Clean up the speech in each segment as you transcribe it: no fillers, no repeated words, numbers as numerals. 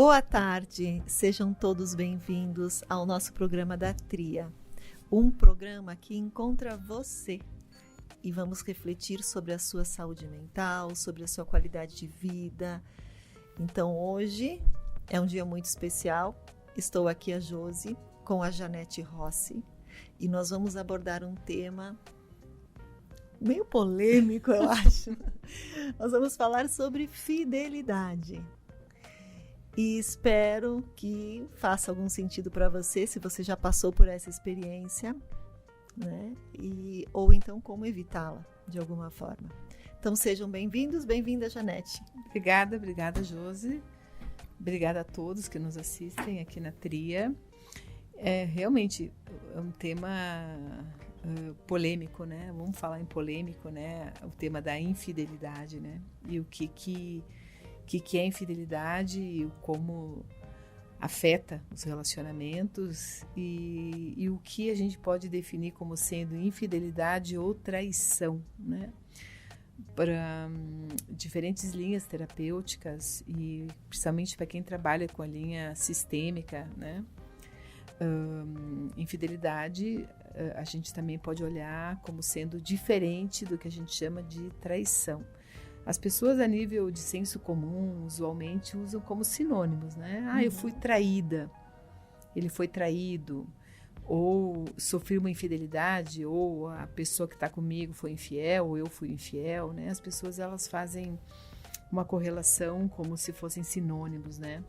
Boa tarde, sejam todos bem-vindos ao nosso programa da Tria, um programa que encontra você e vamos refletir sobre a sua saúde mental, sobre a sua qualidade de vida. Então hoje é um dia muito especial, estou aqui a Josi com a Janete Rossi e nós vamos abordar um tema meio polêmico, eu acho. Nós vamos falar sobre fidelidade. E espero que faça algum sentido para você, se você já passou por essa experiência, né? Ou então como evitá-la de alguma forma. Então sejam bem-vindos, bem-vinda, Janete. Obrigada, Josi. Obrigada a todos que nos assistem aqui na Tria. Realmente é um tema polêmico, né? Vamos falar em polêmico, né? O tema da infidelidade, né? E o que é infidelidade e como afeta os relacionamentos e o que a gente pode definir como sendo infidelidade ou traição, né? Para diferentes linhas terapêuticas e principalmente para quem trabalha com a linha sistêmica, né? Infidelidade a gente também pode olhar como sendo diferente do que a gente chama de traição. As pessoas a nível de senso comum usualmente usam como sinônimos, né? Eu fui traída, ele foi traído, ou sofri uma infidelidade, ou a pessoa que está comigo foi infiel, ou eu fui infiel, né? As pessoas elas fazem uma correlação como se fossem sinônimos, né?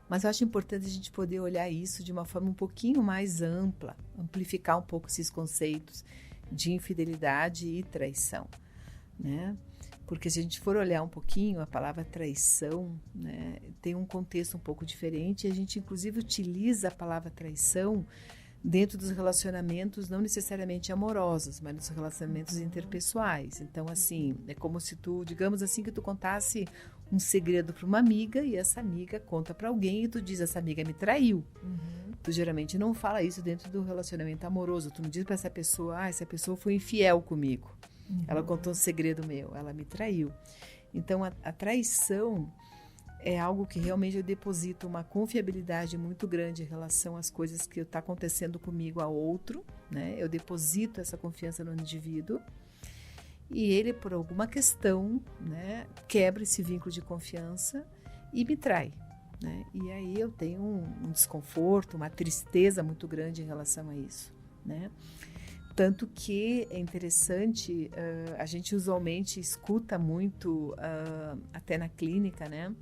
Mas eu acho importante a gente poder olhar isso de uma forma um pouquinho mais ampla, amplificar um pouco esses conceitos de infidelidade e traição, né? Porque se a gente for olhar um pouquinho, a palavra traição, né, tem um contexto um pouco diferente. E a gente, inclusive, utiliza a palavra traição dentro dos relacionamentos, não necessariamente amorosos, mas nos relacionamentos interpessoais. Então, assim, é como se tu, digamos assim, que tu contasse um segredo para uma amiga e essa amiga conta para alguém e tu diz, essa amiga me traiu. Tu geralmente não fala isso dentro do relacionamento amoroso. Tu não diz para essa pessoa, essa pessoa foi infiel comigo. Ela contou um segredo meu, ela me traiu. Então, a traição é algo que realmente eu deposito uma confiabilidade muito grande em relação às coisas que está acontecendo comigo a outro, né? Eu deposito essa confiança no indivíduo e ele, por alguma questão, né, quebra esse vínculo de confiança e me trai, né? E aí eu tenho um desconforto, uma tristeza muito grande em relação a isso, né? Tanto que é interessante, a gente usualmente escuta muito, até na clínica, né?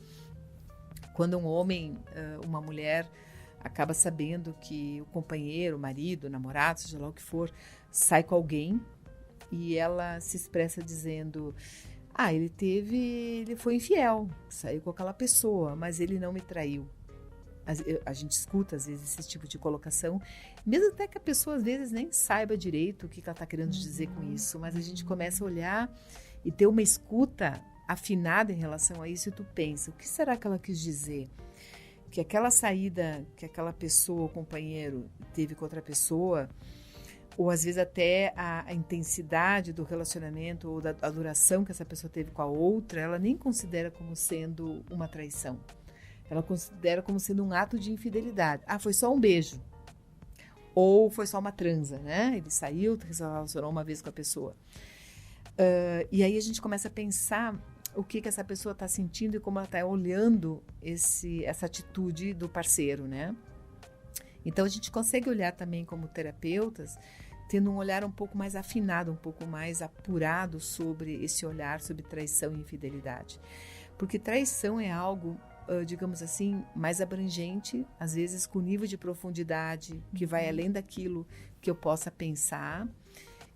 Quando um homem, uma mulher, acaba sabendo que o companheiro, o marido, o namorado, seja lá o que for, sai com alguém e ela se expressa dizendo, ele foi infiel, saiu com aquela pessoa, mas ele não me traiu. A gente escuta às vezes esse tipo de colocação, mesmo até que a pessoa às vezes nem saiba direito o que ela está querendo dizer com isso, mas a gente começa a olhar e ter uma escuta afinada em relação a isso e tu pensa, o que será que ela quis dizer? Que aquela saída que aquela pessoa, o companheiro, teve com outra pessoa, ou às vezes até a intensidade do relacionamento ou a duração que essa pessoa teve com a outra, ela nem considera como sendo uma traição. Ela considera como sendo um ato de infidelidade. Foi só um beijo. Ou foi só uma transa, né? Ele saiu, se relacionou uma vez com a pessoa. E aí a gente começa a pensar o que essa pessoa está sentindo e como ela está olhando essa atitude do parceiro, né? Então a gente consegue olhar também como terapeutas, tendo um olhar um pouco mais afinado, um pouco mais apurado sobre esse olhar sobre traição e infidelidade. Porque traição é algo, digamos assim, mais abrangente, às vezes com nível de profundidade que vai além daquilo que eu possa pensar,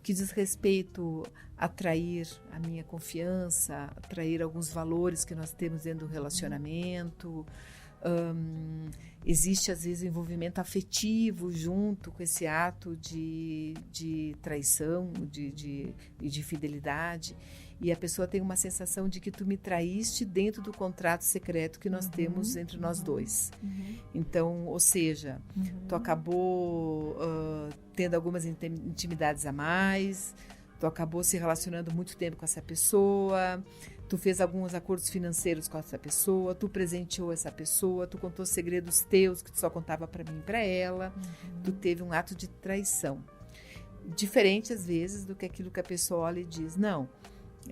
que diz respeito a trair a minha confiança, a trair alguns valores que nós temos dentro do relacionamento. Existe às vezes envolvimento afetivo junto com esse ato de traição, de fidelidade. E a pessoa tem uma sensação de que tu me traíste dentro do contrato secreto que nós temos entre nós dois. Então, ou seja, tu acabou tendo algumas intimidades a mais, tu acabou se relacionando muito tempo com essa pessoa, Tu fez alguns acordos financeiros com essa pessoa, tu presenteou essa pessoa, tu contou segredos teus que tu só contava para mim e para ela, tu teve um ato de traição. Diferente, às vezes, do que aquilo que a pessoa olha e diz, não,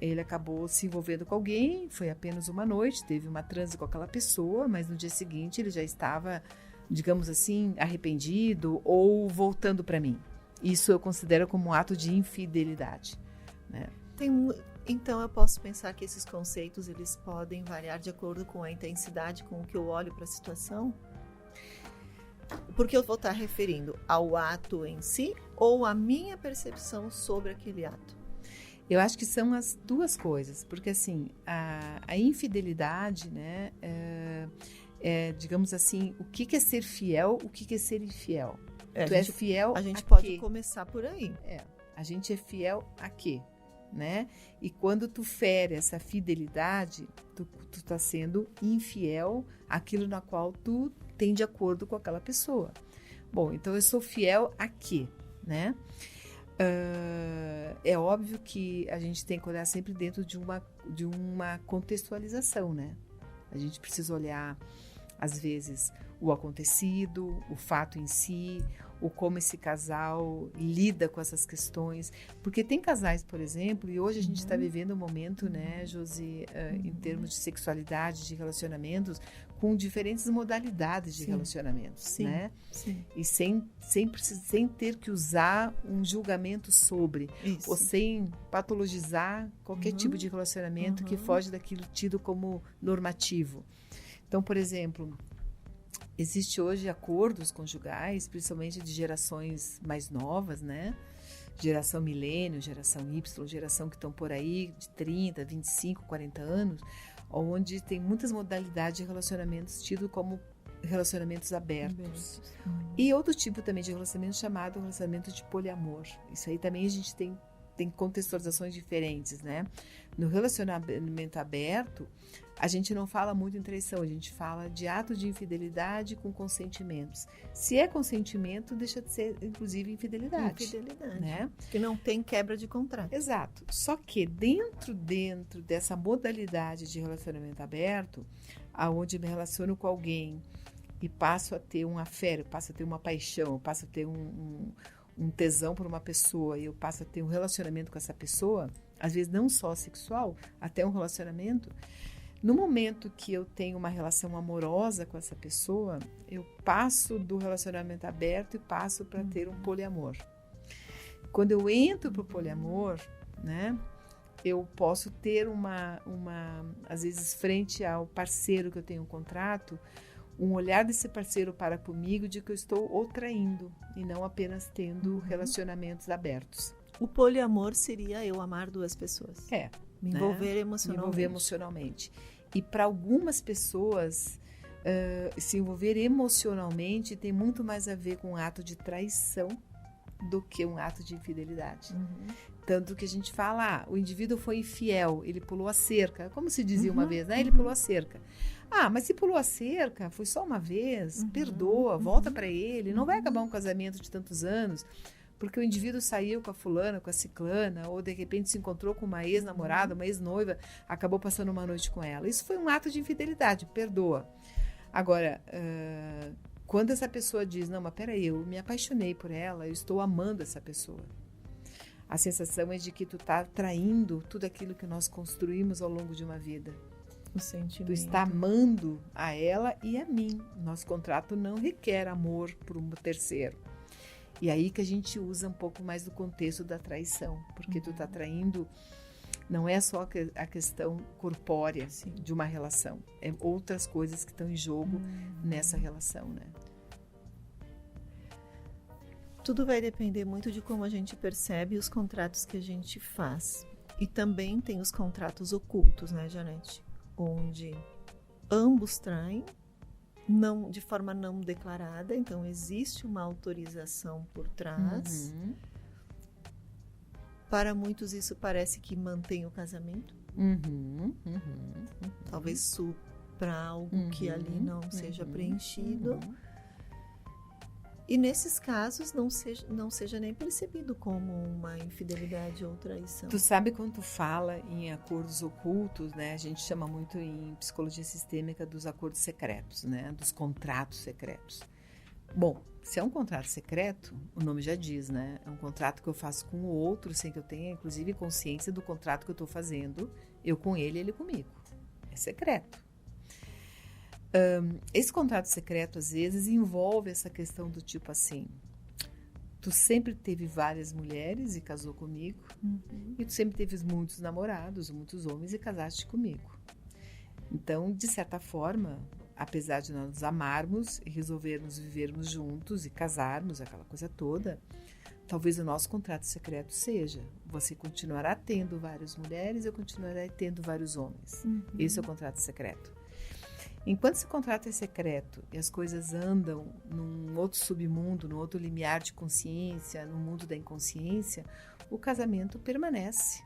ele acabou se envolvendo com alguém, foi apenas uma noite, teve uma transe com aquela pessoa, mas no dia seguinte ele já estava, digamos assim, arrependido ou voltando para mim. Isso eu considero como um ato de infidelidade, né? Então eu posso pensar que esses conceitos eles podem variar de acordo com a intensidade com que eu olho para a situação? Porque eu vou estar referindo ao ato em si ou a minha percepção sobre aquele ato? Eu acho que são as duas coisas, porque assim, a infidelidade, né, digamos assim, o que é ser fiel, o que é ser infiel? Tu é fiel a gente a pode quê? começar por aí. A gente é fiel a quê? Né? E quando tu fere essa fidelidade, tu tá sendo infiel àquilo na qual tu tem de acordo com aquela pessoa. Bom, então eu sou fiel a quê? Né? É óbvio que a gente tem que olhar sempre dentro de uma contextualização, né? A gente precisa olhar, às vezes, o acontecido, o fato em si, ou como esse casal lida com essas questões. Porque tem casais, por exemplo, e hoje a gente está vivendo um momento, né, Josi, em termos de sexualidade, de relacionamentos, com diferentes modalidades de relacionamentos, né? Sim. E sem ter que usar um julgamento sobre, Isso. ou sem patologizar qualquer tipo de relacionamento que foge daquilo tido como normativo. Então, por exemplo, existe hoje acordos conjugais, principalmente de gerações mais novas, né? Geração milênio, geração Y, geração que estão por aí de 30, 25, 40 anos, onde tem muitas modalidades de relacionamentos tidos como relacionamentos abertos. E outro tipo também de relacionamento chamado relacionamento de poliamor. Isso aí também a gente tem contextualizações diferentes, né? No relacionamento aberto, a gente não fala muito em traição, a gente fala de ato de infidelidade com consentimentos. Se é consentimento, deixa de ser, inclusive, infidelidade. Né? Que não tem quebra de contrato. Exato. Só que dentro dessa modalidade de relacionamento aberto, aonde me relaciono com alguém e passo a ter um affair, passo a ter uma paixão, passo a ter um tesão por uma pessoa e eu passo a ter um relacionamento com essa pessoa, às vezes não só sexual, até um relacionamento. No momento que eu tenho uma relação amorosa com essa pessoa, eu passo do relacionamento aberto e passo para ter um poliamor. Quando eu entro para o poliamor, né, eu posso ter às vezes, frente ao parceiro que eu tenho um contrato, um olhar desse parceiro para comigo de que eu estou o traindo e não apenas tendo relacionamentos abertos. O poliamor seria eu amar duas pessoas. Me envolver emocionalmente. Me envolver emocionalmente. E para algumas pessoas, se envolver emocionalmente tem muito mais a ver com um ato de traição do que um ato de infidelidade. Tanto que a gente fala, o indivíduo foi infiel, ele pulou a cerca. Como se dizia uma vez, né? Ele pulou a cerca. Mas se pulou a cerca, foi só uma vez, perdoa, volta para ele, não vai acabar um casamento de tantos anos. Porque o indivíduo saiu com a fulana, com a ciclana, ou de repente se encontrou com uma ex-namorada, uma ex-noiva, acabou passando uma noite com ela. Isso foi um ato de infidelidade, perdoa. Agora, quando essa pessoa diz, não, mas peraí, eu me apaixonei por ela, eu estou amando essa pessoa. A sensação é de que tu está traindo tudo aquilo que nós construímos ao longo de uma vida. O sentimento. Tu está amando a ela e a mim. Nosso contrato não requer amor por um terceiro. E aí que a gente usa um pouco mais do contexto da traição, porque tu tá traindo, não é só a questão corpórea de uma relação, é outras coisas que estão em jogo nessa relação, né? Tudo vai depender muito de como a gente percebe os contratos que a gente faz. E também tem os contratos ocultos, né, Janete? Onde ambos traem, de forma não declarada, então existe uma autorização por trás. Para muitos isso parece que mantém o casamento. Talvez supra algo que ali não seja preenchido. E nesses casos não seja nem percebido como uma infidelidade ou traição. Tu sabe quando tu fala em acordos ocultos, né? A gente chama muito em psicologia sistêmica dos acordos secretos, né? Dos contratos secretos. Bom, se é um contrato secreto, o nome já diz, né? É um contrato que eu faço com o outro sem que eu tenha, inclusive, consciência do contrato que eu estou fazendo, eu com ele, ele comigo. É secreto. Esse contrato secreto, às vezes, envolve essa questão do tipo assim, tu sempre teve várias mulheres e casou comigo, e tu sempre teve muitos namorados, muitos homens e casaste comigo. Então, de certa forma, apesar de nós nos amarmos e resolvermos vivermos juntos e casarmos, aquela coisa toda, talvez o nosso contrato secreto seja, você continuará tendo várias mulheres, eu continuarei tendo vários homens. Esse é o contrato secreto. Enquanto esse contrato é secreto e as coisas andam num outro submundo, num outro limiar de consciência, no mundo da inconsciência, o casamento permanece.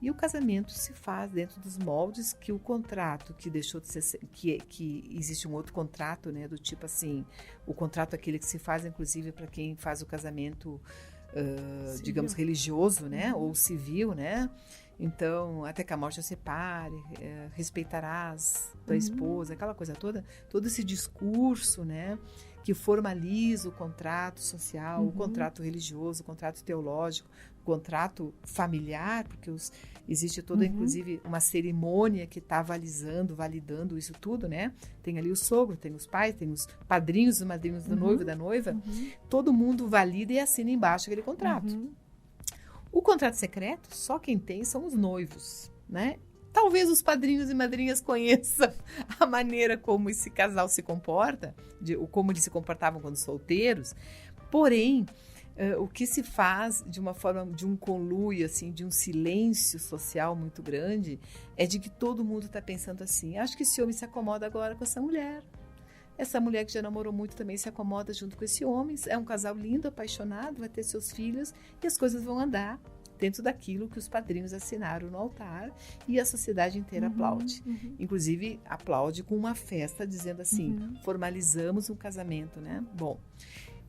E o casamento se faz dentro dos moldes que o contrato, que deixou de ser, que existe um outro contrato, né, do tipo assim, o contrato aquele que se faz, inclusive, para quem faz o casamento, digamos, religioso, né, ou civil, né. Então, até que a morte a separe, respeitarás tua esposa, aquela coisa toda, todo esse discurso, né, que formaliza o contrato social, o contrato religioso, o contrato teológico, o contrato familiar, porque existe toda, inclusive, uma cerimônia que está validando isso tudo, né? Tem ali o sogro, tem os pais, tem os padrinhos, os madrinhos do noivo e da noiva, todo mundo valida e assina embaixo aquele contrato. O contrato secreto, só quem tem são os noivos, né? Talvez os padrinhos e madrinhas conheçam a maneira como esse casal se comporta, como eles se comportavam quando solteiros, porém, o que se faz de uma forma, de um conluio, assim, de um silêncio social muito grande, é de que todo mundo está pensando assim, acho que esse homem se acomoda agora com essa mulher que já namorou muito também se acomoda junto com esse homem, é um casal lindo, apaixonado, vai ter seus filhos e as coisas vão andar dentro daquilo que os padrinhos assinaram no altar e a sociedade inteira aplaude. Inclusive, aplaude com uma festa dizendo assim, formalizamos um casamento, né? Bom,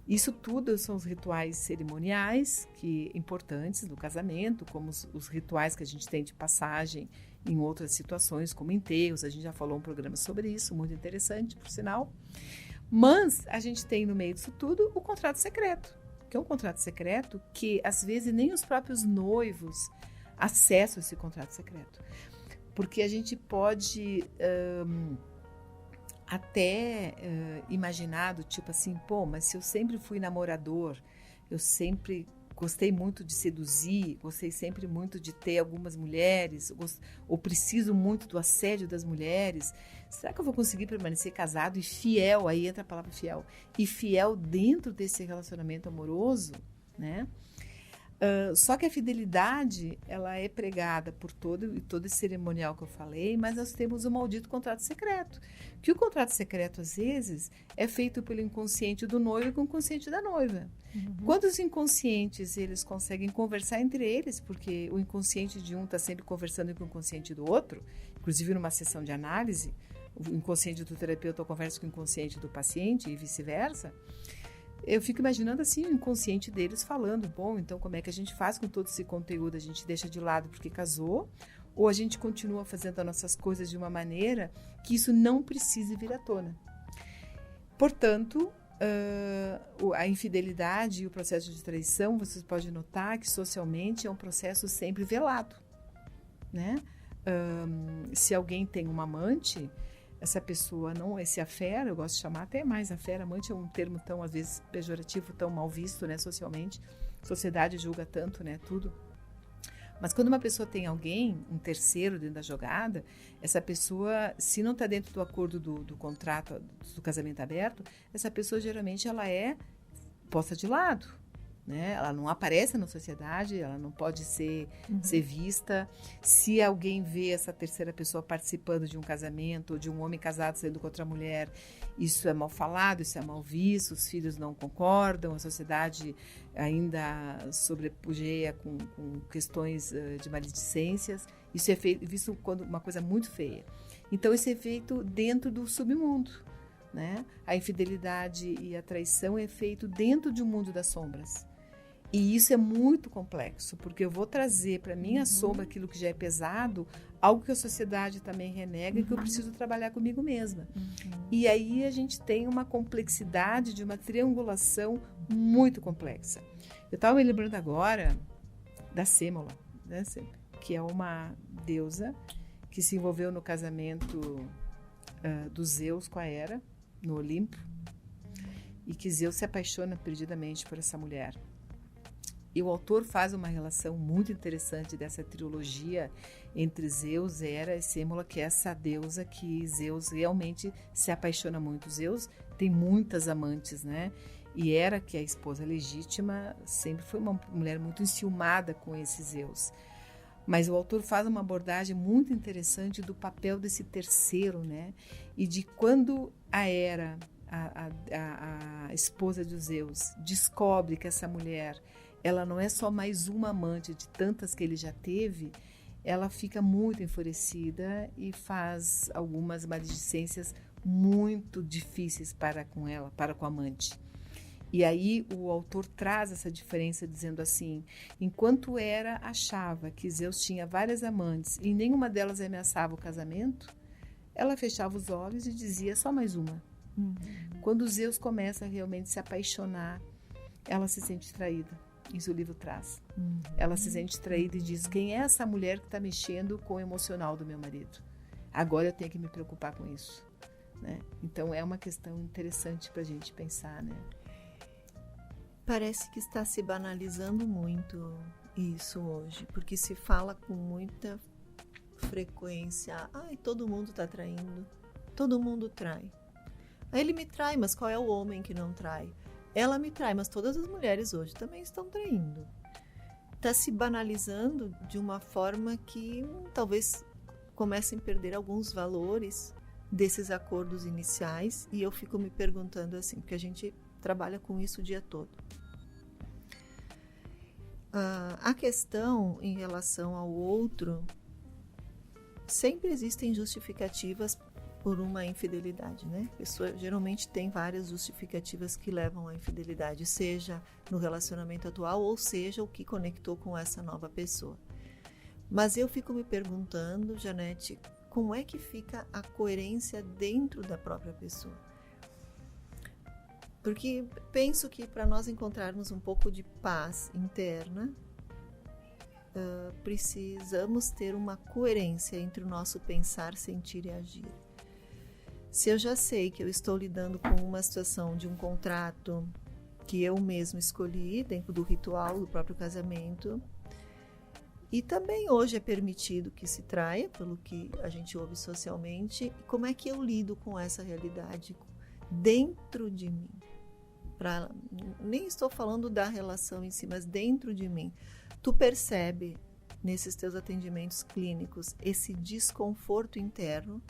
isso tudo são os rituais cerimoniais importantes do casamento, como os rituais que a gente tem de passagem em outras situações, como enterros. A gente já falou um programa sobre isso, muito interessante, por sinal. Mas a gente tem no meio disso tudo o contrato secreto, que é um contrato secreto que, às vezes, nem os próprios noivos acessam esse contrato secreto. Porque a gente pode até imaginar do tipo assim, pô, mas se eu sempre fui namorador, eu sempre gostei muito de seduzir, gostei sempre muito de ter algumas mulheres, ou preciso muito do assédio das mulheres, será que eu vou conseguir permanecer casado e fiel, aí entra a palavra fiel, e fiel dentro desse relacionamento amoroso, né? Só que a fidelidade, ela é pregada por todo esse cerimonial que eu falei, mas nós temos o maldito contrato secreto, que o contrato secreto, às vezes, é feito pelo inconsciente do noivo com o inconsciente da noiva. Quando os inconscientes, eles conseguem conversar entre eles, porque o inconsciente de um está sempre conversando com o inconsciente do outro, inclusive numa sessão de análise, o inconsciente do terapeuta conversa com o inconsciente do paciente e vice-versa, eu fico imaginando assim o inconsciente deles falando, bom, então como é que a gente faz com todo esse conteúdo? A gente deixa de lado porque casou? Ou a gente continua fazendo as nossas coisas de uma maneira que isso não precise vir à tona? Portanto, a infidelidade e o processo de traição, vocês podem notar que socialmente é um processo sempre velado, né? Se alguém tem uma amante, essa pessoa não, esse affair, eu gosto de chamar até mais affair, amante é um termo tão, às vezes, pejorativo, tão mal visto, né, socialmente, a sociedade julga tanto, né, tudo. Mas quando uma pessoa tem alguém, um terceiro dentro da jogada, essa pessoa, se não está dentro do acordo do contrato, do casamento aberto, essa pessoa geralmente ela é posta de lado, né? Ela não aparece na sociedade, ela não pode ser vista. Se alguém vê essa terceira pessoa participando de um casamento ou de um homem casado saindo com outra mulher, isso é mal falado, isso é mal visto, os filhos não concordam, a sociedade ainda sobrepujeia com questões de maledicências. Isso é visto como uma coisa muito feia. Então, isso é feito dentro do submundo. né? A infidelidade e a traição é feito dentro de um mundo das sombras. E isso é muito complexo, porque eu vou trazer para minha sombra aquilo que já é pesado, algo que a sociedade também renega e que eu preciso trabalhar comigo mesma. E aí a gente tem uma complexidade de uma triangulação muito complexa. Eu estava me lembrando agora da Sêmola, né? Que é uma deusa que se envolveu no casamento dos Zeus com a Hera, no Olimpo, e que Zeus se apaixona perdidamente por essa mulher. E o autor faz uma relação muito interessante dessa trilogia entre Zeus, Hera e Sêmola, que é essa deusa que Zeus realmente se apaixona muito. Zeus tem muitas amantes, né? E Hera, que é a esposa legítima, sempre foi uma mulher muito enciumada com esse Zeus. Mas o autor faz uma abordagem muito interessante do papel desse terceiro, né? E de quando a Hera, a esposa de Zeus, descobre que essa mulher, ela não é só mais uma amante de tantas que ele já teve, ela fica muito enfurecida e faz algumas maledicências muito difíceis para com ela, para com a amante. E aí o autor traz essa diferença dizendo assim, enquanto Hera achava que Zeus tinha várias amantes e nenhuma delas ameaçava o casamento, ela fechava os olhos e dizia só mais uma. Quando Zeus começa a realmente se apaixonar, ela se sente traída. Isso o livro traz. Ela se sente traída e diz, quem é essa mulher que está mexendo com o emocional do meu marido? Agora eu tenho que me preocupar com isso, né? Então é uma questão interessante para a gente pensar, né? Parece que está se banalizando muito isso hoje, porque se fala com muita frequência, todo mundo está traindo, todo mundo trai. Aí ele me trai, mas qual é o homem que não trai? Ela me trai, mas todas as mulheres hoje também estão traindo. Está se banalizando de uma forma que talvez comecem a perder alguns valores desses acordos iniciais, e eu fico me perguntando assim, porque a gente trabalha com isso o dia todo. A questão em relação ao outro, sempre existem justificativas por uma infidelidade, né? A pessoa geralmente tem várias justificativas que levam à infidelidade, seja no relacionamento atual ou seja o que conectou com essa nova pessoa. Mas eu fico me perguntando, Janete, como é que fica a coerência dentro da própria pessoa? Porque penso que para nós encontrarmos um pouco de paz interna, precisamos ter uma coerência entre o nosso pensar, sentir e agir. Se eu já sei que eu estou lidando com uma situação de um contrato que eu mesmo escolhi dentro do ritual do próprio casamento, e também hoje é permitido que se traia, pelo que a gente ouve socialmente, como é que eu lido com essa realidade dentro de mim? Nem estou falando da relação em si, mas dentro de mim. Tu percebe nesses teus atendimentos clínicos esse desconforto interno,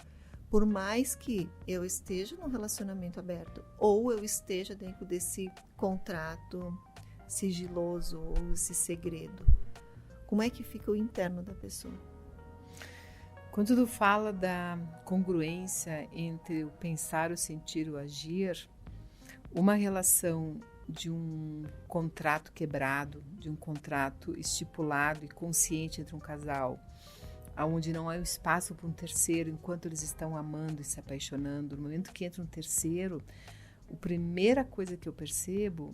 por mais que eu esteja num relacionamento aberto ou eu esteja dentro desse contrato sigiloso ou esse segredo. Como é que fica o interno da pessoa? Quando tu fala da congruência entre o pensar, o sentir e o agir, uma relação de um contrato quebrado, de um contrato estipulado e consciente entre um casal, onde não há espaço para um terceiro enquanto eles estão amando e se apaixonando. No momento que entra um terceiro, a primeira coisa que eu percebo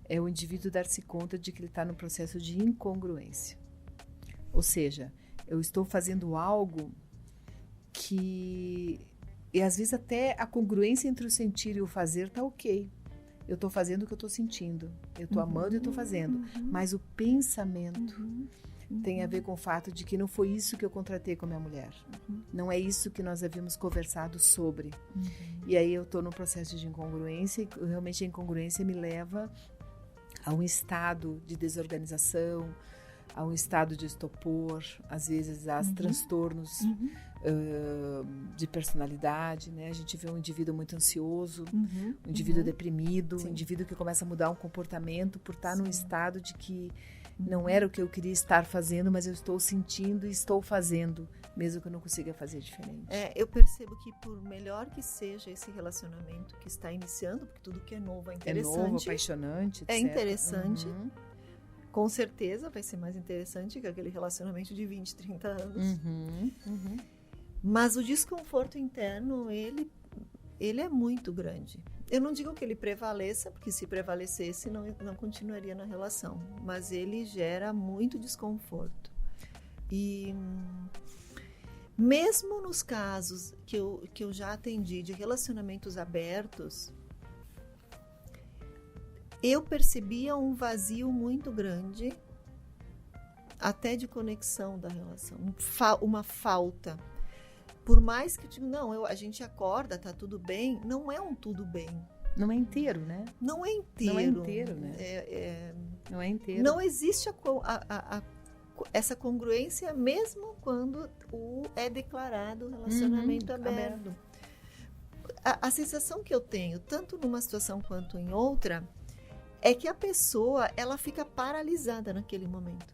é o indivíduo dar-se conta de que ele está no processo de incongruência. Ou seja, eu estou fazendo algo que... E às vezes até a congruência entre o sentir e o fazer está ok. Eu estou fazendo o que eu estou sentindo. Eu estou amando e eu estou fazendo. Mas o pensamento tem a ver com o fato de que não foi isso que eu contratei com a minha mulher. Não é isso que nós havíamos conversado sobre. E aí eu estou num processo de incongruência e realmente a incongruência me leva a um estado de desorganização, a um estado de estupor, às vezes a transtornos de personalidade, né? A gente vê um indivíduo muito ansioso, um indivíduo deprimido, um indivíduo que começa a mudar um comportamento por estar num estado de que Não era o que eu queria estar fazendo, mas eu estou sentindo e estou fazendo, mesmo que eu não consiga fazer diferente. Eu percebo que por melhor que seja esse relacionamento que está iniciando, porque tudo que é novo é interessante. É novo, apaixonante, etc. É interessante. Com certeza vai ser mais interessante que aquele relacionamento de 20, 30 anos. Mas o desconforto interno, ele é muito grande. Eu não digo que ele prevaleça, porque se prevalecesse não continuaria na relação. Mas ele gera muito desconforto. E mesmo nos casos que eu já atendi de relacionamentos abertos, eu percebia um vazio muito grande, até de conexão da relação, uma falta. Por mais que eu digo, não, a gente acorda, tá tudo bem, não é um tudo bem. Não é inteiro, né? Não é inteiro. Não é inteiro, né? Não é inteiro. Não existe essa congruência mesmo quando é declarado relacionamento aberto. A sensação que eu tenho, tanto numa situação quanto em outra, é que a pessoa, ela fica paralisada naquele momento.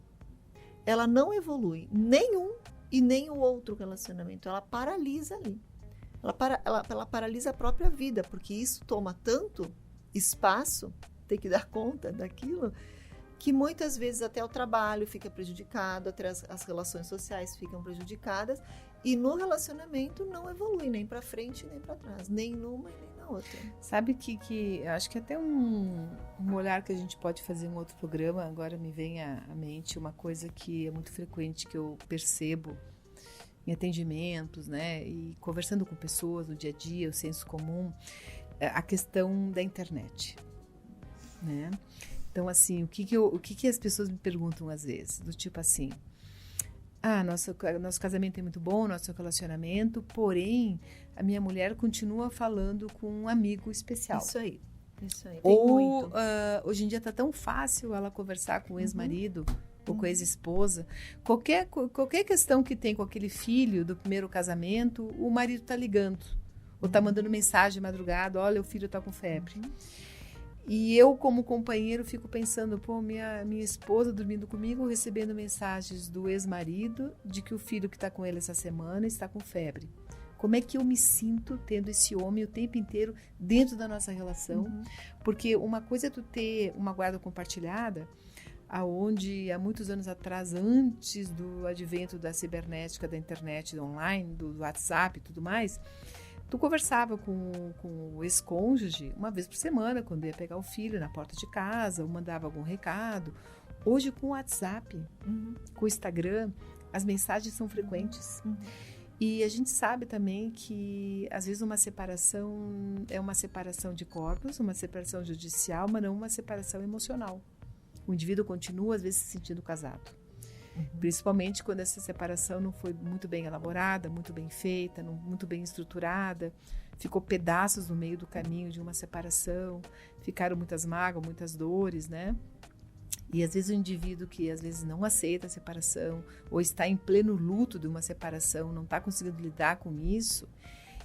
Ela não evolui, nenhum e nem o outro relacionamento. Ela paralisa ali. Ela paralisa a própria vida, porque isso toma tanto espaço, tem que dar conta daquilo, que muitas vezes até o trabalho fica prejudicado, até as relações sociais ficam prejudicadas, e no relacionamento não evolui nem para frente nem para trás, nem numa e nem na outra. Sabe que acho que até um olhar que a gente pode fazer em outro programa, agora me vem à mente uma coisa que é muito frequente, que eu percebo em atendimentos, né, e conversando com pessoas no dia a dia, o senso comum, a questão da internet, né? Então, assim, o que as pessoas me perguntam às vezes? Do tipo assim, nosso casamento é muito bom, nosso relacionamento, porém, a minha mulher continua falando com um amigo especial. Isso aí. Ou, hoje em dia está tão fácil ela conversar com o ex-marido ou com a ex-esposa. Qualquer questão que tem com aquele filho do primeiro casamento, o marido está ligando. Ou está mandando mensagem de madrugada, olha, o filho está com febre. E eu, como companheiro, fico pensando, minha esposa dormindo comigo, recebendo mensagens do ex-marido de que o filho que está com ele essa semana está com febre. Como é que eu me sinto tendo esse homem o tempo inteiro dentro da nossa relação? Porque uma coisa é tu ter uma guarda compartilhada, aonde há muitos anos atrás, antes do advento da cibernética, da internet, do online, do WhatsApp e tudo mais, tu conversava com o ex-cônjuge uma vez por semana, quando ia pegar o filho na porta de casa, ou mandava algum recado. Hoje, com o WhatsApp, com o Instagram, as mensagens são frequentes. E a gente sabe também que, às vezes, uma separação é uma separação de corpos, uma separação judicial, mas não uma separação emocional. O indivíduo continua, às vezes, se sentindo casado. Principalmente quando essa separação não foi muito bem elaborada, muito bem feita, muito bem estruturada, ficou pedaços no meio do caminho de uma separação, ficaram muitas mágoas, muitas dores, né? E às vezes o indivíduo que às vezes não aceita a separação ou está em pleno luto de uma separação, não está conseguindo lidar com isso,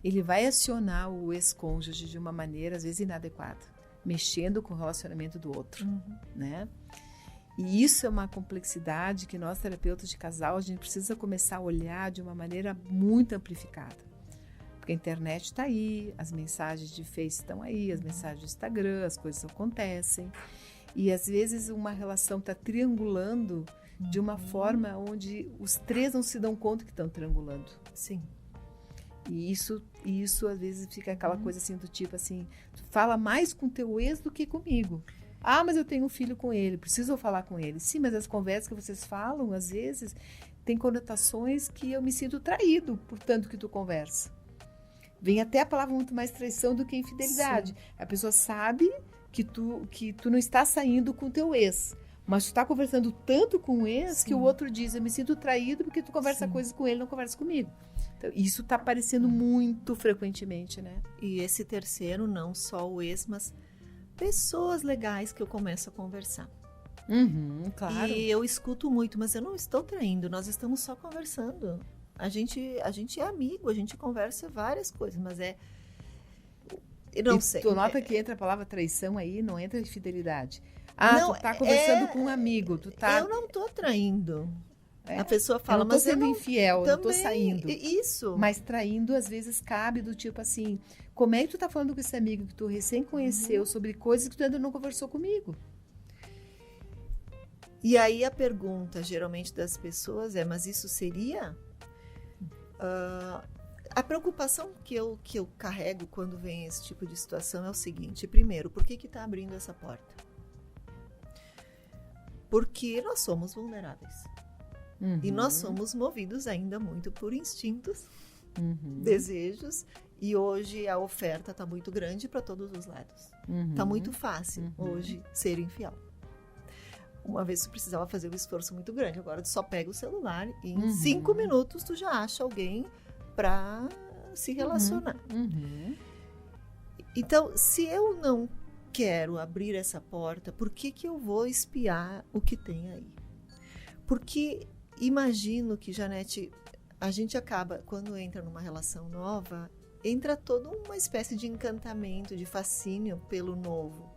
ele vai acionar o ex-cônjuge de uma maneira às vezes inadequada, mexendo com o relacionamento do outro, né? E isso é uma complexidade que nós, terapeutas de casal, a gente precisa começar a olhar de uma maneira muito amplificada. Porque a internet está aí, as mensagens de Face estão aí, as mensagens do Instagram, as coisas acontecem. E às vezes uma relação está triangulando de uma forma onde os três não se dão conta que estão triangulando. Sim. E isso às vezes fica aquela coisa assim do tipo assim, tu fala mais com teu ex do que comigo. Mas eu tenho um filho com ele, preciso falar com ele. Sim, mas as conversas que vocês falam, às vezes, tem conotações que eu me sinto traído por tanto que tu conversa. Vem até a palavra muito mais traição do que infidelidade. Sim. A pessoa sabe que tu não está saindo com teu ex, mas tu está conversando tanto com o ex que o outro diz, eu me sinto traído porque tu conversa coisas com ele, não conversa comigo. Então, isso está aparecendo muito frequentemente, né? E esse terceiro, não só o ex, mas pessoas legais que eu começo a conversar. Claro. E eu escuto muito, mas eu não estou traindo, nós estamos só conversando. A gente é amigo, a gente conversa várias coisas, mas eu não sei. Tu nota que entra a palavra traição aí, não entra infidelidade. Não, tu tá conversando com um amigo, tu tá... Eu não tô traindo. É, A pessoa fala, eu não tô sendo infiel, eu não tô saindo. Isso. Mas traindo, às vezes, cabe do tipo assim, como é que tu tá falando com esse amigo que tu recém conheceu sobre coisas que tu ainda não conversou comigo? E aí a pergunta, geralmente, das pessoas é, mas isso seria... a preocupação que eu carrego quando vem esse tipo de situação é o seguinte. Primeiro, por que tá abrindo essa porta? Porque nós somos vulneráveis. E nós somos movidos ainda muito por instintos, desejos, e hoje a oferta está muito grande para todos os lados. Está muito fácil hoje ser infiel. Uma vez tu precisava fazer um esforço muito grande, agora tu só pega o celular e em 5 minutos tu já acha alguém para se relacionar. Então, se eu não quero abrir essa porta, por que eu vou espiar o que tem aí? Porque imagino que, Janete, a gente acaba, quando entra numa relação nova, entra toda uma espécie de encantamento, de fascínio pelo novo,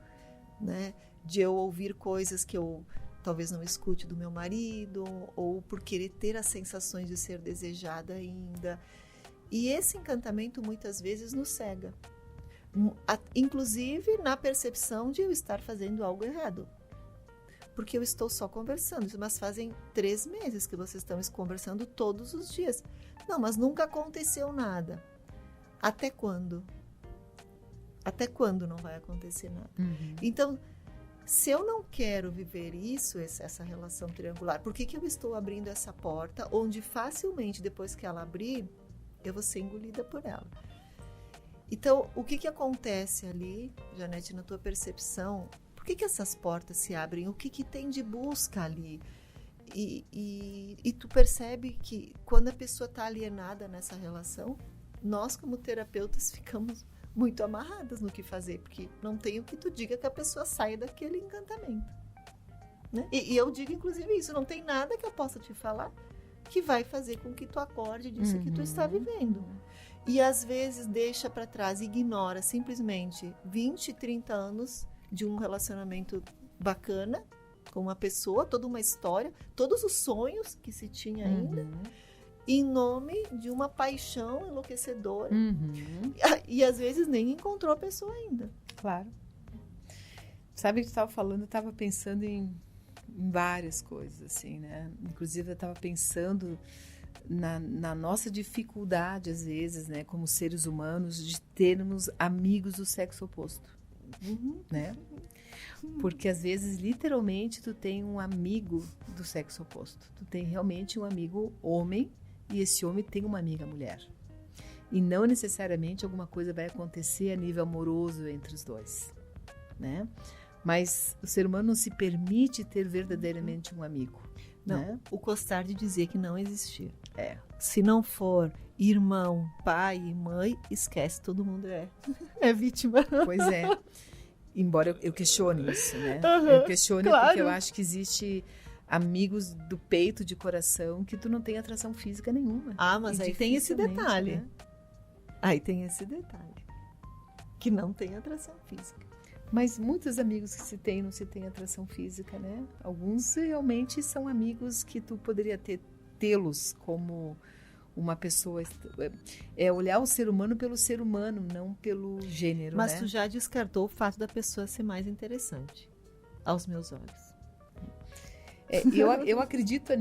né? De eu ouvir coisas que eu talvez não escute do meu marido, ou por querer ter as sensações de ser desejada ainda. E esse encantamento muitas vezes nos cega, inclusive na percepção de eu estar fazendo algo errado. Porque eu estou só conversando, mas fazem 3 meses que vocês estão conversando todos os dias. Não, mas nunca aconteceu nada. Até quando? Até quando não vai acontecer nada? Então, se eu não quero viver isso, essa relação triangular, por que eu estou abrindo essa porta, onde facilmente, depois que ela abrir, eu vou ser engolida por ela? Então, o que acontece ali, Janete, na tua percepção? Por que essas portas se abrem? O que tem de busca ali? E tu percebe que quando a pessoa está alienada nessa relação, nós como terapeutas ficamos muito amarradas no que fazer, porque não tem o que tu diga que a pessoa saia daquele encantamento, né? E eu digo inclusive isso, não tem nada que eu possa te falar que vai fazer com que tu acorde disso que tu está vivendo. E às vezes deixa para trás, ignora simplesmente 20, 30 anos de um relacionamento bacana com uma pessoa, toda uma história, todos os sonhos que se tinha ainda, em nome de uma paixão enlouquecedora. E às vezes nem encontrou a pessoa ainda. Claro. Sabe o que tu estava falando? Eu estava pensando em várias coisas, assim, né? Inclusive eu estava pensando na nossa dificuldade, às vezes, né, como seres humanos, de termos amigos do sexo oposto. Né? Porque às vezes literalmente tu tem um amigo do sexo oposto, tu tem realmente um amigo homem e esse homem tem uma amiga mulher, e não necessariamente alguma coisa vai acontecer a nível amoroso entre os dois, né? Mas o ser humano não se permite ter verdadeiramente um amigo, não, né? O Costardi dizia que não existia. Se não for irmão, pai e mãe, esquece, todo mundo é vítima. Pois é. Embora eu questione isso, né? Eu questione porque eu acho que existe amigos do peito, de coração, que tu não tem atração física nenhuma. Mas aí tem esse detalhe. Né? Aí tem esse detalhe. Que não tem atração física. Mas muitos amigos que se tem, não se tem atração física, né? Alguns realmente são amigos que tu poderia tê-los como uma pessoa, olhar o ser humano pelo ser humano, não pelo gênero, mas né? Tu já descartou o fato da pessoa ser mais interessante, aos meus olhos. Eu acredito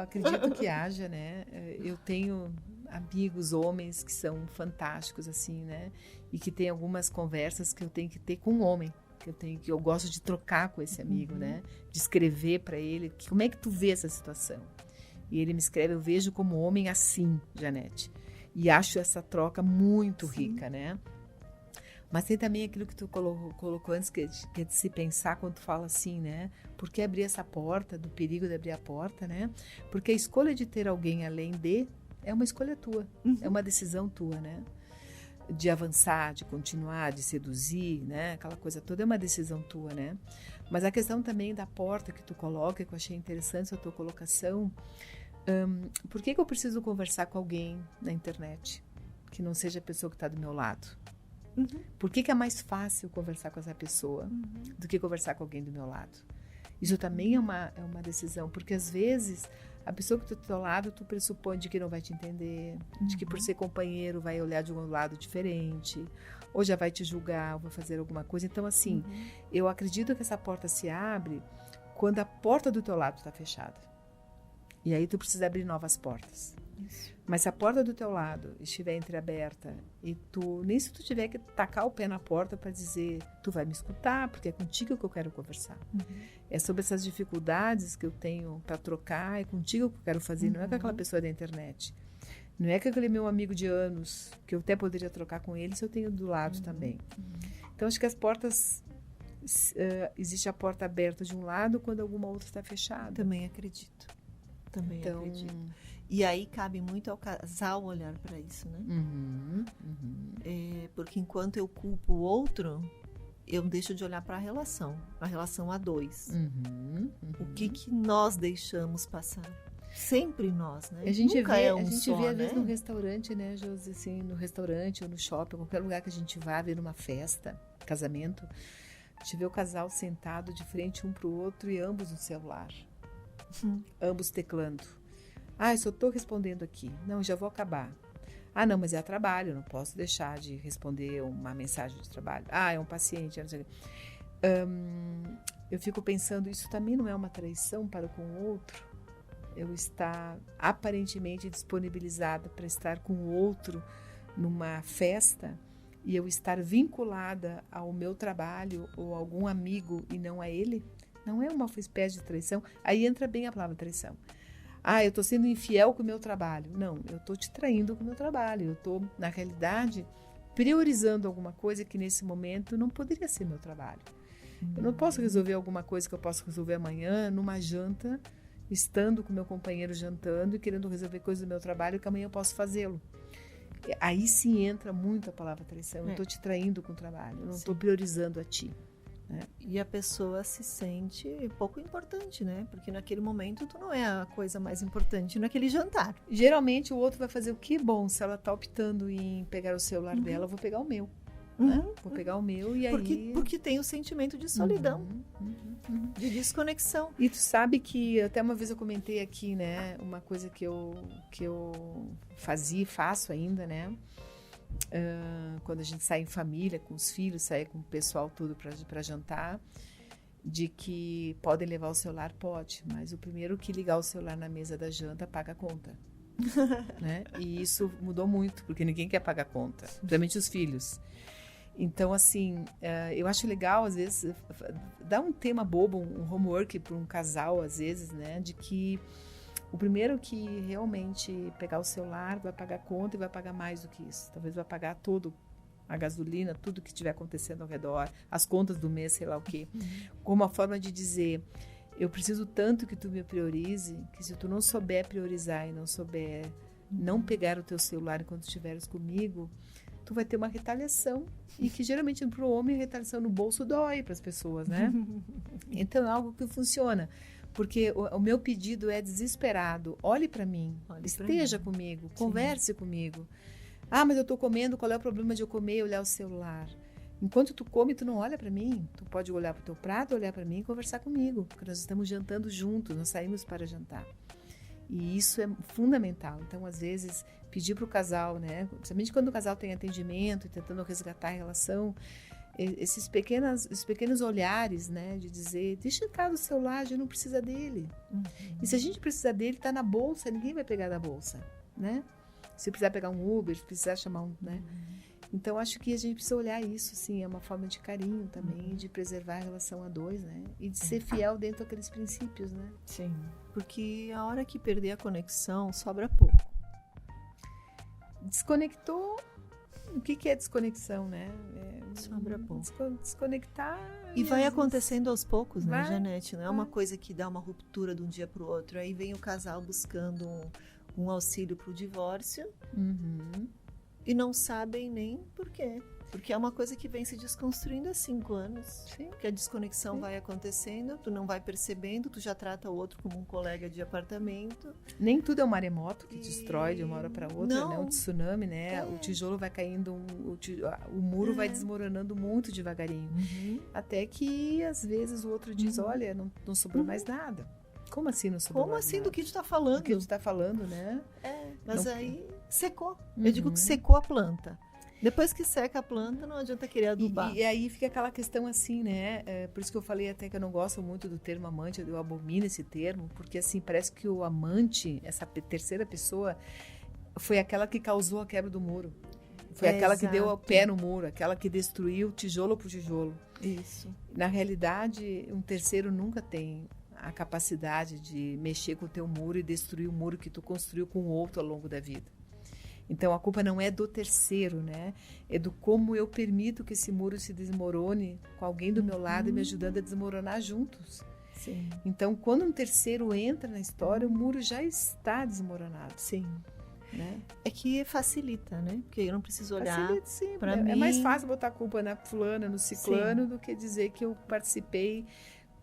acredito que haja, né? Eu tenho amigos homens que são fantásticos, assim, né? E que tem algumas conversas que eu tenho que ter com um homem, que eu gosto de trocar com esse amigo, né? De escrever para ele, como é que tu vê essa situação? E ele me escreve, eu vejo como homem assim, Janete. E acho essa troca muito rica, né? Mas tem também aquilo que tu colocou antes, que é de se pensar quando tu fala assim, né? Por que abrir essa porta, do perigo de abrir a porta, né? Porque a escolha de ter alguém além de é uma escolha tua, é uma decisão tua, né? De avançar, de continuar, de seduzir, né? Aquela coisa toda é uma decisão tua, né? Mas a questão também da porta que tu coloca, que eu achei interessante a tua colocação, por que eu preciso conversar com alguém na internet que não seja a pessoa que está do meu lado? Por que é mais fácil conversar com essa pessoa do que conversar com alguém do meu lado? Isso também é uma decisão, porque às vezes a pessoa que está do teu lado, tu pressupõe de que não vai te entender, de que por ser companheiro vai olhar de um lado diferente, ou já vai te julgar, ou vai fazer alguma coisa. Então, assim, eu acredito que essa porta se abre quando a porta do teu lado está fechada. E aí tu precisa abrir novas portas. Isso. Mas se a porta do teu lado estiver entreaberta e tu, nem se tu tiver que tacar o pé na porta para dizer, tu vai me escutar, porque é contigo que eu quero conversar. É sobre essas dificuldades que eu tenho para trocar, é contigo que eu quero fazer, não é com aquela pessoa da internet. Não é com aquele meu amigo de anos, que eu até poderia trocar com ele se eu tenho do lado também. Então, acho que as portas... existe a porta aberta de um lado quando alguma outra está fechada. Também acredito. Acredito. E aí cabe muito ao casal olhar para isso, né? Porque enquanto eu culpo o outro, eu deixo de olhar para a relação a dois. O que nós deixamos passar? Sempre nós, né? A gente Nunca vê, é um a gente só, vê às né? vezes no restaurante, né, Josi, assim, no restaurante ou no shopping, qualquer lugar que a gente vá ver numa festa, casamento, a gente vê o casal sentado de frente um pro outro e ambos no celular. Ambos teclando. Eu só estou respondendo aqui. Não, já vou acabar. Não, mas é trabalho, não posso deixar de responder uma mensagem de trabalho. É um paciente, não sei o quê. Eu fico pensando, isso também não é uma traição para com o outro? Eu estar aparentemente disponibilizada para estar com o outro numa festa e eu estar vinculada ao meu trabalho ou a algum amigo e não a ele? Não é uma espécie de traição? Aí entra bem a palavra traição. Eu estou sendo infiel com o meu trabalho. Não, eu estou te traindo com o meu trabalho. Eu estou, na realidade, priorizando alguma coisa que nesse momento não poderia ser meu trabalho. Eu não posso resolver alguma coisa que eu posso resolver amanhã numa janta, estando com meu companheiro jantando e querendo resolver coisas do meu trabalho que amanhã eu posso fazê-lo. Aí sim entra muito a palavra traição. Eu estou te traindo com o trabalho. Eu não estou priorizando a ti. E a pessoa se sente pouco importante, né? Porque naquele momento tu não é a coisa mais importante naquele jantar. Geralmente o outro vai fazer o que? Bom, se ela tá optando em pegar o celular dela, eu vou pegar o meu. Vou pegar o meu e aí... Porque tem o sentimento de solidão, de desconexão. E tu sabe que até uma vez eu comentei aqui, né? Uma coisa que eu fazia e faço ainda, né? Quando a gente sai em família, com os filhos, sai com o pessoal tudo para jantar, de que podem levar o celular, pode, mas o primeiro que ligar o celular na mesa da janta paga a conta. Né? E isso mudou muito, porque ninguém quer pagar a conta, principalmente os filhos. Então, assim, eu acho legal, às vezes, dar um tema bobo, um homework para um casal, às vezes, né, de que o primeiro que realmente pegar o celular vai pagar a conta e vai pagar mais do que isso. Talvez vai pagar tudo, a gasolina, tudo que estiver acontecendo ao redor, as contas do mês, sei lá o quê. Como uma forma de dizer, eu preciso tanto que tu me priorize, que se tu não souber priorizar e não souber não pegar o teu celular enquanto estiveres comigo, tu vai ter uma retaliação. E que geralmente para o homem a retaliação no bolso dói para as pessoas, né? Então é algo que funciona. Porque o meu pedido é desesperado. Olhe para mim, esteja comigo, converse comigo. Mas eu estou comendo, qual é o problema de eu comer e olhar o celular? Enquanto tu come, tu não olha para mim. Tu pode olhar para o teu prato, olhar para mim e conversar comigo. Porque nós estamos jantando juntos, nós saímos para jantar. E isso é fundamental. Então, às vezes, pedir para o casal, né? Principalmente quando o casal tem atendimento e tentando resgatar a relação... Esses pequenos olhares, né, de dizer, deixa em casa o celular, a gente não precisa dele. E se a gente precisar dele, tá na bolsa, ninguém vai pegar da bolsa, né? Se precisar pegar um Uber, se precisar chamar um, né? Então, acho que a gente precisa olhar isso, assim, é uma forma de carinho também, de preservar a relação a dois, né? E de ser fiel dentro daqueles princípios, né? Sim, porque a hora que perder a conexão, sobra pouco. Desconectou... O que é desconexão, né? Sobra pouco. Desconectar... E vai acontecendo aos poucos, né, vai, Janete? Não é uma coisa que dá uma ruptura de um dia para o outro. Aí vem o casal buscando um auxílio para o divórcio e não sabem nem por quê. Porque é uma coisa que vem se desconstruindo há 5 anos. Sim. Que a desconexão vai acontecendo, tu não vai percebendo, tu já trata o outro como um colega de apartamento. Nem tudo é um maremoto que destrói de uma hora para outra, Não. né? Um tsunami, né? O tijolo vai caindo, o muro vai desmoronando muito devagarinho. Até que, às vezes, o outro diz, olha, não sobrou mais nada. Como assim não sobrou mais nada? Do que tu tá falando? Do que tu tá falando, né? Mas aí secou. Eu digo que secou a planta. Depois que seca a planta, não adianta querer adubar. E aí fica aquela questão assim, né? Por isso que eu falei até que eu não gosto muito do termo amante, eu abomino esse termo, porque assim, parece que o amante, essa terceira pessoa, foi aquela que causou a quebra do muro. Foi aquela que deu o pé no muro, aquela que destruiu tijolo por tijolo. Isso. Na realidade, um terceiro nunca tem a capacidade de mexer com o teu muro e destruir o muro que tu construiu com o outro ao longo da vida. Então, a culpa não é do terceiro, né? É do como eu permito que esse muro se desmorone com alguém do meu lado e me ajudando a desmoronar juntos. Sim. Então, quando um terceiro entra na história, o muro já está desmoronado. Sim. Né? É que facilita, né? Porque eu não preciso olhar para mim. É mais fácil botar a culpa na fulana, no ciclano, do que dizer que eu participei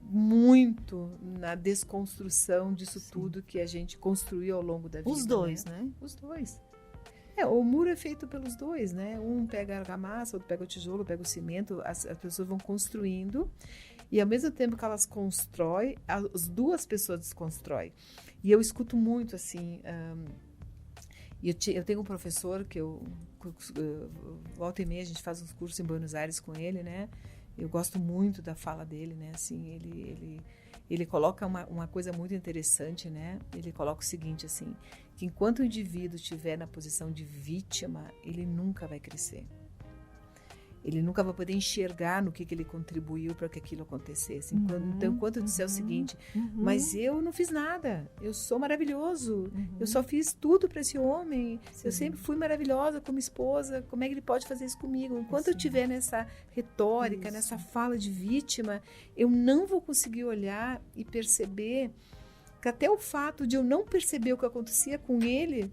muito na desconstrução disso tudo que a gente construiu ao longo da vida. Os dois, né? Os dois. O muro é feito pelos dois, né? Um pega a argamassa, outro pega o tijolo, pega o cimento, as pessoas vão construindo e ao mesmo tempo que elas constroem, as duas pessoas desconstroem. E eu escuto muito assim, eu tenho um professor que volta e meia a gente faz uns cursos em Buenos Aires com ele, né? Eu gosto muito da fala dele, né? Assim, ele coloca uma coisa muito interessante, né? Ele coloca o seguinte, assim, que enquanto o indivíduo estiver na posição de vítima, ele nunca vai crescer. Ele nunca vai poder enxergar no que ele contribuiu para que aquilo acontecesse. Então, enquanto eu disser o seguinte, mas eu não fiz nada, eu sou maravilhoso, eu só fiz tudo para esse homem, eu sempre fui maravilhosa como esposa, como é que ele pode fazer isso comigo? Enquanto eu estiver nessa retórica, nessa fala de vítima, eu não vou conseguir olhar e perceber que até o fato de eu não perceber o que acontecia com ele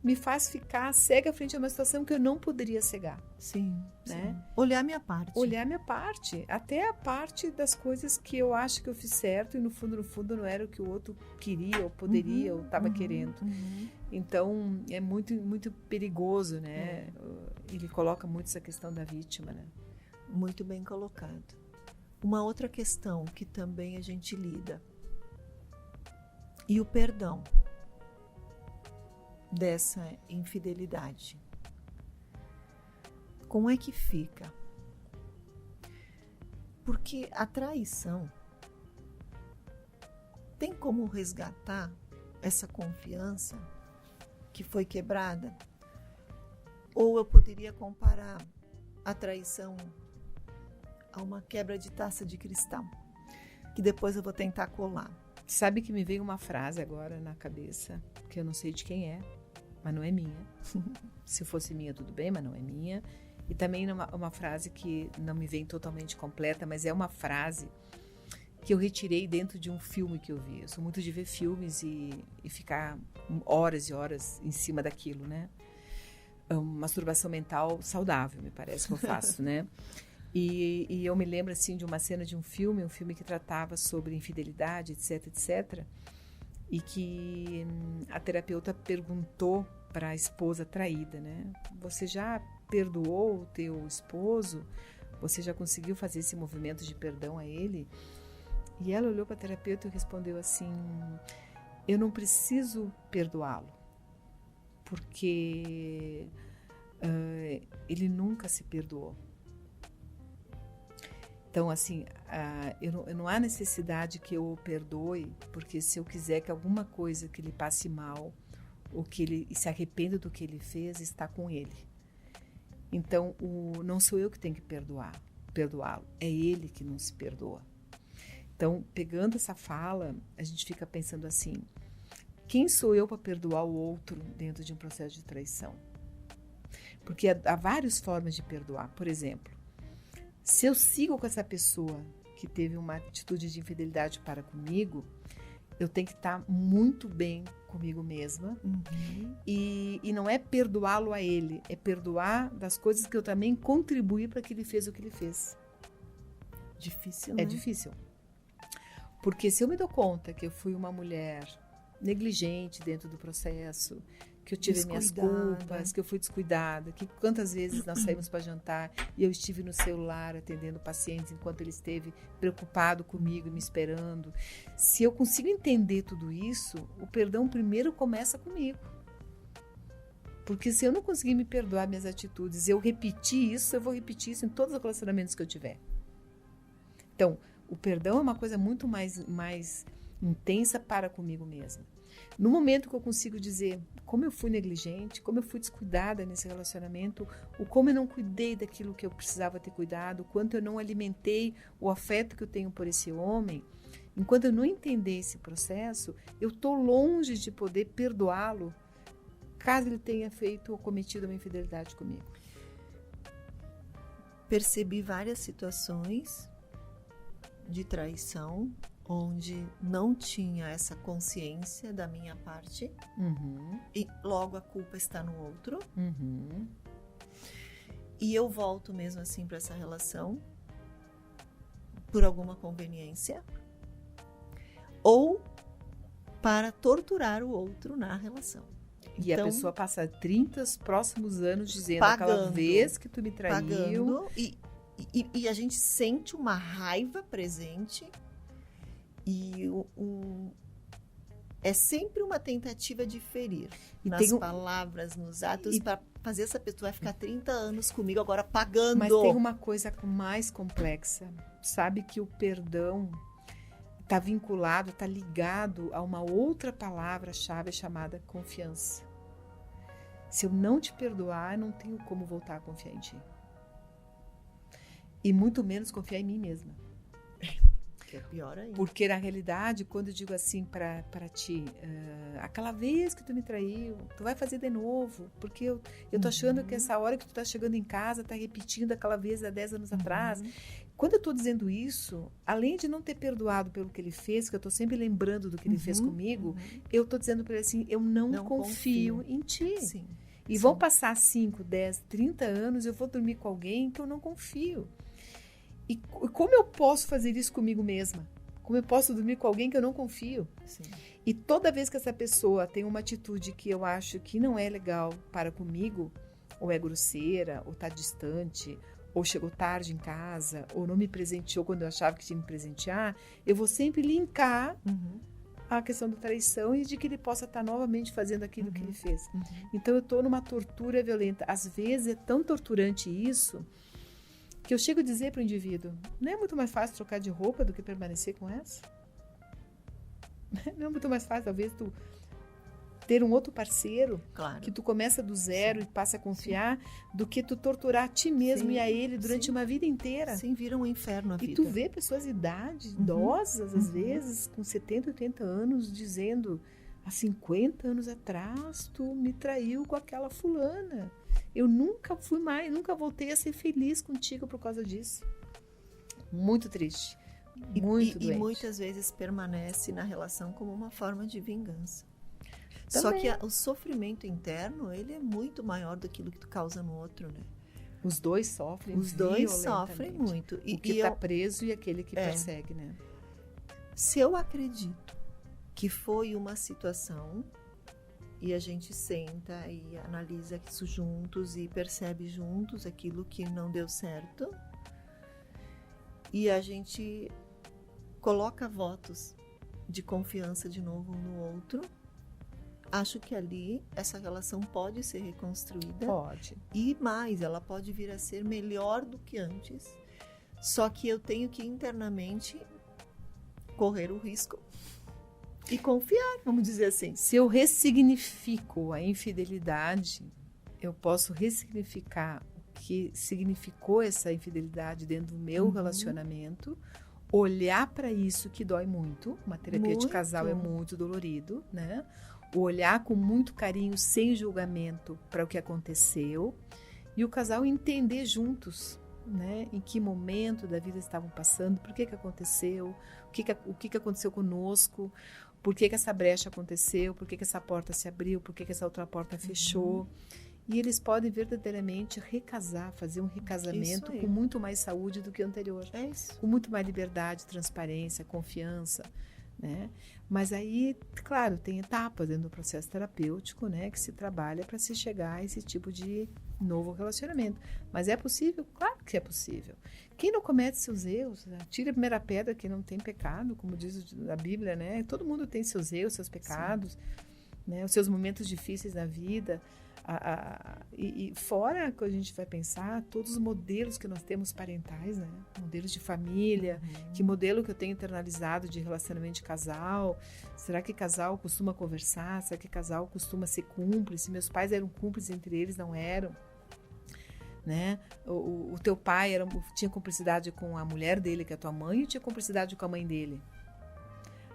me faz ficar cega frente a uma situação que eu não poderia cegar. Sim, né? Sim. Olhar a minha parte. Olhar a minha parte. Até a parte das coisas que eu acho que eu fiz certo e no fundo não era o que o outro queria ou poderia ou estava querendo. Então, é muito, muito perigoso, né? Ele coloca muito essa questão da vítima, né? Muito bem colocado. Uma outra questão que também a gente lida. E o perdão dessa infidelidade. Como é que fica? Porque a traição tem como resgatar essa confiança que foi quebrada? Ou eu poderia comparar a traição a uma quebra de taça de cristal, que depois eu vou tentar colar? Sabe que me veio uma frase agora na cabeça, que eu não sei de quem é, mas não é minha. Se fosse minha, tudo bem, mas não é minha. E também uma frase que não me vem totalmente completa, mas é uma frase que eu retirei dentro de um filme que eu vi. Eu sou muito de ver filmes e ficar horas e horas em cima daquilo, né? Masturbação mental saudável, me parece que eu faço, né? E eu me lembro, assim, de uma cena de um filme que tratava sobre infidelidade, etc, etc. E que a terapeuta perguntou para a esposa traída, né? Você já perdoou o teu esposo? Você já conseguiu fazer esse movimento de perdão a ele? E ela olhou para a terapeuta e respondeu assim, eu não preciso perdoá-lo, porque ele nunca se perdoou. Então, assim, não há necessidade que eu o perdoe, porque se eu quiser que alguma coisa que ele passe mal, ou que ele se arrependa do que ele fez, está com ele. Então, não sou eu que tenho que perdoá-lo, é ele que não se perdoa. Então, pegando essa fala, a gente fica pensando assim, quem sou eu para perdoar o outro dentro de um processo de traição? Porque há várias formas de perdoar. Por exemplo, se eu sigo com essa pessoa que teve uma atitude de infidelidade para comigo, Eu tenho que estar muito bem comigo mesma. E não é perdoá-lo a ele, é perdoar das coisas que eu também contribuí para que ele fez o que ele fez. Difícil, né? É difícil. Porque se eu me dou conta que eu fui uma mulher negligente dentro do processo, que eu tive minhas culpas, que eu fui descuidada, que quantas vezes nós saímos para jantar e eu estive no celular atendendo pacientes enquanto ele esteve preocupado comigo, me esperando. Se eu consigo entender tudo isso, o perdão primeiro começa comigo. Porque se eu não conseguir me perdoar minhas atitudes, eu repetir isso, eu vou repetir isso em todos os relacionamentos que eu tiver. Então, o perdão é uma coisa muito mais intensa para comigo mesma. No momento que eu consigo dizer como eu fui negligente, como eu fui descuidada nesse relacionamento, o como eu não cuidei daquilo que eu precisava ter cuidado, o quanto eu não alimentei o afeto que eu tenho por esse homem, enquanto eu não entender esse processo, eu estou longe de poder perdoá-lo caso ele tenha feito ou cometido uma infidelidade comigo. Percebi várias situações de traição onde não tinha essa consciência da minha parte e logo a culpa está no outro. E eu volto mesmo assim para essa relação por alguma conveniência ou para torturar o outro na relação. E então, a pessoa passa 30 próximos anos dizendo pagando, aquela vez que tu me traiu. Pagando, e a gente sente uma raiva presente e é sempre uma tentativa de ferir nas palavras, nos atos, para fazer essa pessoa ficar 30 anos comigo agora pagando. Mas tem uma coisa mais complexa. Sabe que o perdão está vinculado, está ligado a uma outra palavra-chave chamada confiança. Se eu não te perdoar, eu não tenho como voltar a confiar em ti. E muito menos confiar em mim mesma. Que é pior ainda. Porque na realidade, quando eu digo assim para ti, aquela vez que tu me traiu, tu vai fazer de novo, porque eu tô achando que essa hora que tu tá chegando em casa, tá repetindo aquela vez há 10 anos atrás. Quando eu tô dizendo isso, além de não ter perdoado pelo que ele fez, que eu tô sempre lembrando do que ele fez comigo, eu tô dizendo para ele assim, eu não confio em ti. Sim. E vão passar 5, 10, 30 anos, eu vou dormir com alguém que eu não confio. E como eu posso fazer isso comigo mesma? Como eu posso dormir com alguém que eu não confio? Sim. E toda vez que essa pessoa tem uma atitude que eu acho que não é legal para comigo, ou é grosseira, ou está distante, ou chegou tarde em casa, ou não me presenteou quando eu achava que tinha que me presentear, eu vou sempre linkar a questão da traição e de que ele possa estar novamente fazendo aquilo que ele fez. Então eu estou numa tortura violenta. Às vezes é tão torturante isso que eu chego a dizer para o indivíduo, não é muito mais fácil trocar de roupa do que permanecer com essa? Não é muito mais fácil, talvez, tu ter um outro parceiro, claro, que tu começa do zero e passa a confiar, do que tu torturar a ti mesmo e a ele durante uma vida inteira. Sim, vira um inferno a vida. E tu vê pessoas de idade, idosas, às vezes, com 70, 80 anos, dizendo, há 50 anos atrás, tu me traiu com aquela fulana. Eu nunca voltei a ser feliz contigo por causa disso. Muito triste. Muito doente. E muitas vezes permanece na relação como uma forma de vingança. Também. Só que o sofrimento interno, ele é muito maior do que aquilo que tu causa no outro, né? Os dois sofrem. Os dois sofrem muito. O que está preso e aquele que persegue, né? Se eu acredito que foi uma situação e a gente senta e analisa isso juntos e percebe juntos aquilo que não deu certo e a gente coloca votos de confiança de novo um no outro, acho que ali essa relação pode ser reconstruída. Pode. E mais, ela pode vir a ser melhor do que antes. Só que eu tenho que internamente correr o risco e confiar, vamos dizer assim. Se eu ressignifico a infidelidade, eu posso ressignificar o que significou essa infidelidade dentro do meu relacionamento, olhar para isso que dói muito. Uma terapia de casal é muito dolorido, né? Olhar com muito carinho, sem julgamento, para o que aconteceu e o casal entender juntos, né? Em que momento da vida estavam passando, por que aconteceu, o que aconteceu conosco, por que essa brecha aconteceu, por que essa porta se abriu, por que essa outra porta fechou. E eles podem verdadeiramente recasar, fazer um recasamento com muito mais saúde do que o anterior. É isso. Com muito mais liberdade, transparência, confiança, né? Mas aí, claro, tem etapas dentro do processo terapêutico, né, que se trabalha para se chegar a esse tipo de novo relacionamento. Mas é possível? Claro que é possível. Quem não comete seus erros, tira a primeira pedra que não tem pecado, como diz a Bíblia, né? Todo mundo tem seus erros, seus pecados, né? Os seus momentos difíceis na vida. E fora que a gente vai pensar, todos os modelos que nós temos parentais, né? Modelos de família, que modelo que eu tenho internalizado de relacionamento de casal. Será que casal costuma conversar? Será que casal costuma ser cúmplice? Meus pais eram cúmplices entre eles, não eram, né? O teu pai tinha cumplicidade com a mulher dele, que é a tua mãe, ou tinha cumplicidade com a mãe dele?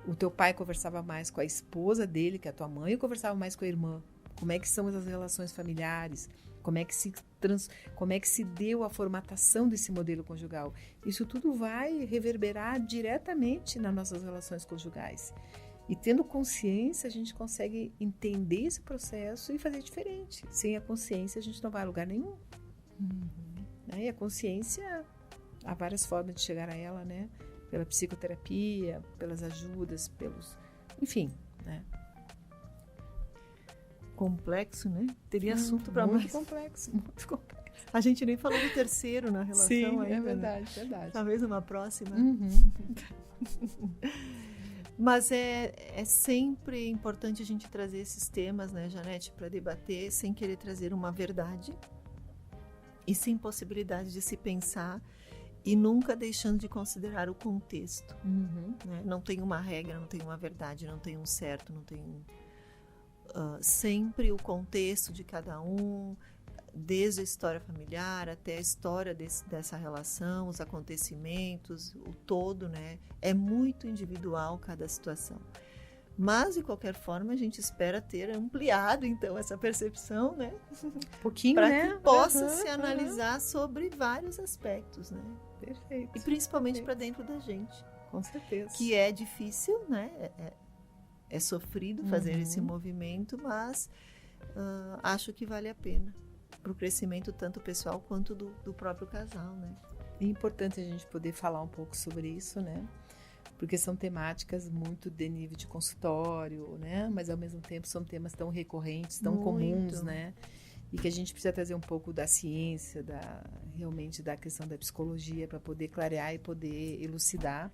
O teu pai conversava mais com a esposa dele, que é a tua mãe, ou conversava mais com a irmã? Como é que são as relações familiares? Como é que se deu a formatação desse modelo conjugal? Isso tudo vai reverberar diretamente nas nossas relações conjugais. E tendo consciência, a gente consegue entender esse processo e fazer diferente. Sem a consciência, a gente não vai a lugar nenhum. E a consciência, há várias formas de chegar a ela, né? Pela psicoterapia, pelas ajudas, enfim, né? Complexo, né? Teria assunto para muito complexo, muito complexo. A gente nem falou do terceiro na relação. Sim, ainda, é verdade, né? verdade. Talvez numa próxima. Mas é sempre importante a gente trazer esses temas, né, Janete, para debater sem querer trazer uma verdade e sem possibilidade de se pensar e nunca deixando de considerar o contexto. Né? Não tem uma regra, não tem uma verdade, não tem um certo, não tem sempre o contexto de cada um, desde a história familiar até a história dessa relação, os acontecimentos, o todo, né? É muito individual cada situação. Mas, de qualquer forma, a gente espera ter ampliado, então, essa percepção, né? Pouquinho, para né? que possa se analisar sobre vários aspectos, né? Perfeito. E principalmente para dentro da gente. Com certeza. Que é difícil, né? É sofrido fazer esse movimento, mas acho que vale a pena para o crescimento tanto pessoal quanto do próprio casal, né? É importante a gente poder falar um pouco sobre isso, né? Porque são temáticas muito de nível de consultório, né? Mas ao mesmo tempo são temas tão recorrentes, tão comuns, né? E que a gente precisa trazer um pouco da ciência, realmente da questão da psicologia para poder clarear e poder elucidar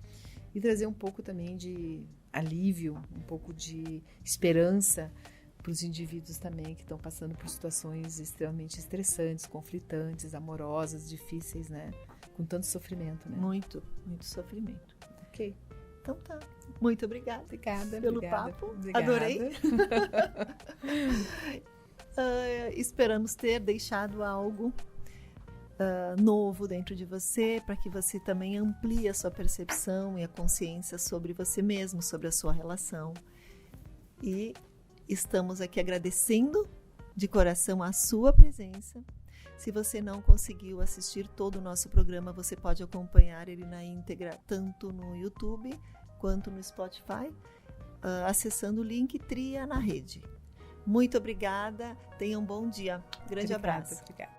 e trazer um pouco também de alívio, um pouco de esperança para os indivíduos também que estão passando por situações extremamente estressantes, conflitantes, amorosas, difíceis, né? Com tanto sofrimento, né? Muito, muito sofrimento. Ok. Então tá. Muito obrigada. Obrigada pelo papo. Adorei. Esperamos ter deixado algo novo dentro de você, para que você também amplie a sua percepção e a consciência sobre você mesmo, sobre a sua relação. E estamos aqui agradecendo de coração a sua presença. Se você não conseguiu assistir todo o nosso programa, você pode acompanhar ele na íntegra, tanto no YouTube quanto no Spotify, acessando o link Tria na Rede. Muito obrigada, tenha um bom dia. Grande abraço. Obrigada.